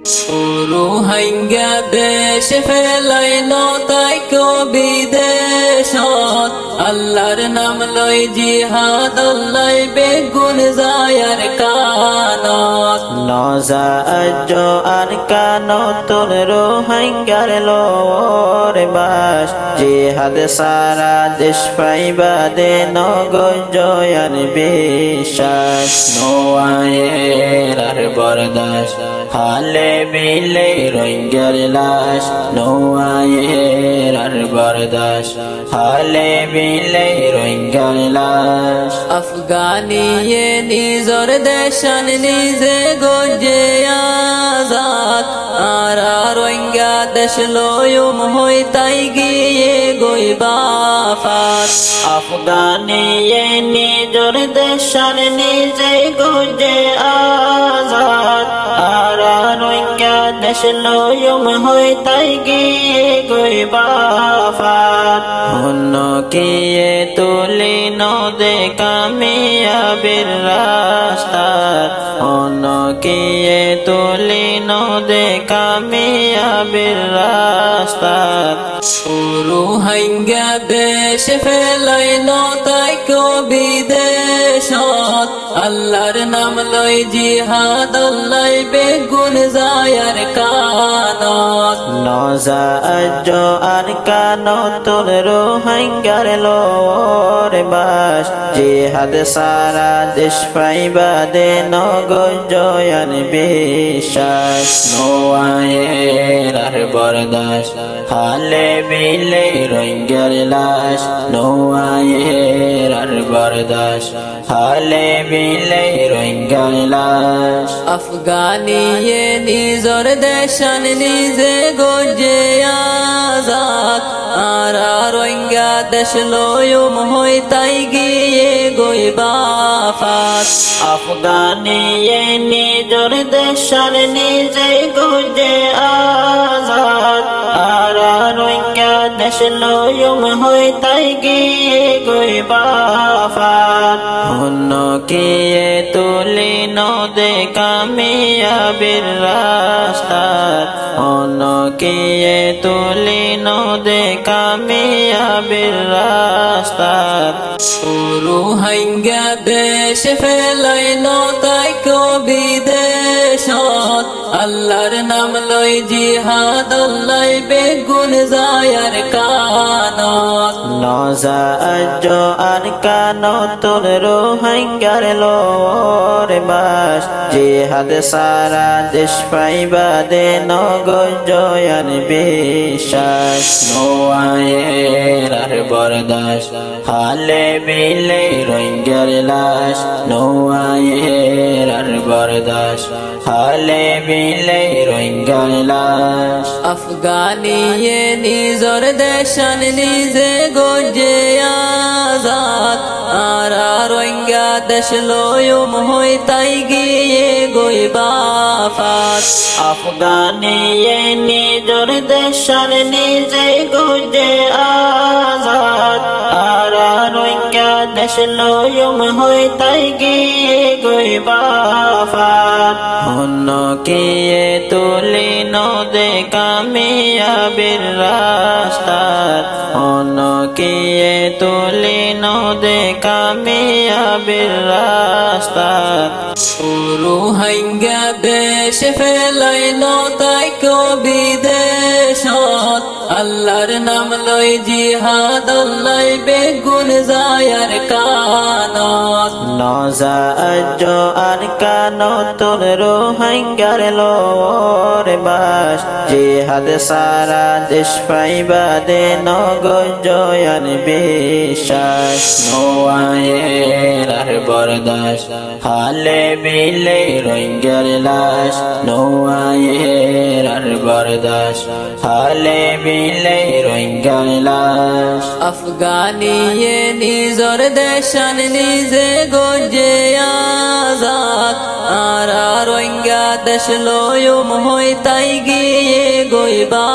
উরু হাইঙ্গা দেশ ফেলাইনো তাই কবি দেশত আল্লাহর নাম লই জিহাদ আল্লাহ বেগুন যায়ার কানত নজা আজো আর কানো তোর রোহিঙ্গার লোর বাস জিহাদ সারা দেশ পাইবা দে নগজয়ার বিশ্বাস নোয়ায়ের আর বরদাস হালে বিলে রোহিঙ্গার লাশ নোয়ায়ের আর বরদাস হালে বিলে রোহিঙ্গার লাশ আফগানিয়ে নিজর দেশান নিজে গজে আজাদ আর রোহিঙ্গা দেশ লয়ুম হই তাই গিয়ে গইবা ফাত আফগানিয়ে নিজর দেশান নিজে গজে আজাদ আর রোহিঙ্গা দেশ লয়ুম হই তাই গিয়ে গইবা ফাত হন্য কিয়ে তুলি নদে কামিয়াবির রাস্তা হন্য কিয়ে তুলি নদে কামিয়াবির রাস্তা উরু হাইঙ্গা দেশ ফেলাইনো তাই কবি দেশত আল্লাহর নাম লই জিহাদ আল্লাহ বেগুন যায়ার কানত নজা আজো আর কানো তোর রোহিঙ্গার লোর বাস জিহাদ সারা দেশ পাইবা দে নগজয়ার বিশ্বাস নোয়ায়ের আর বরদাস হালে বিলে রোহিঙ্গার লাশ নোয়ায়ের আর বরদাস হালে বিলে রোহিঙ্গার লাশ আফগানিয়ে নিজর দেশান নিজে গজে আজাদ আর রোহিঙ্গা দেশ লয়ুম হই তাই গিয়ে গইবা ফাত আফগানিয়ে নিজর দেশার নিজে গজে আজাদ আর রোহিঙ্গা দেশ লয়ুম হই তাই গিয়ে গইবা ফাত হন্য কিয়ে তুলি নদে কামিয়াবির রাস্তা হন্য কিয়ে তুলি নদে কামিয়াবির রাস্তা উরু হাইঙ্গা দেশ ফেলাইনো তাই কবি দেশত আল্লাহর নাম লই জিহাদ আল্লাহ বেগুন যায়ার কানত নজা আজো আর কানো তোর রোহিঙ্গার লোর বাস জিহাদ সারা দেশ পাইবা দে নগজয়ার বিশ্বাস নোয়ায়ের আর বরদাস হালে বিলে রোহিঙ্গার লাশ নোয়ায়ের আর বরদাস হালে বিলে রোহিঙ্গার লাশ আফগানিয়ে নিজর দেশান নিজে গজে আজাদ আর রোহিঙ্গা দেশ লয়ুম হই তাই গিয়ে গইবা ফাত আফগানিয়ে নিজর দেশার নিজে গজে আজাদ আর রোহিঙ্গা দেশ লয়ুম হই তাই গিয়ে গইবা ফাত হন্য কিয়ে তুলি নদে কামিয়াবির রাস্তা হন্য কিয়ে তুলি নদে কামিয়াবির রাস্তা উরু হাইঙ্গা দেশ ফেলাইনো তাই কবি দেশত আল্লাহর নাম লই জিহাদ আল্লাহ বেগুন যায়ার কানত নজা আজো আর কানো তোর রোহিঙ্গার লোর বাস জিহাদ সারা দেশ পাইবা দে নগজয়ার বিশ্বাস নোয়ায়ের আর বরদাস হালে বিলে রোহিঙ্গার লাশ নোয়ায়ের আর বরদাস হালে বিলে রোহিঙ্গার লাশ আফগানিয়ে নিজর দেশান নিজে গজে আজাদ আর রোহিঙ্গা দেশ লয়ুম হই তাই গিয়ে গইবা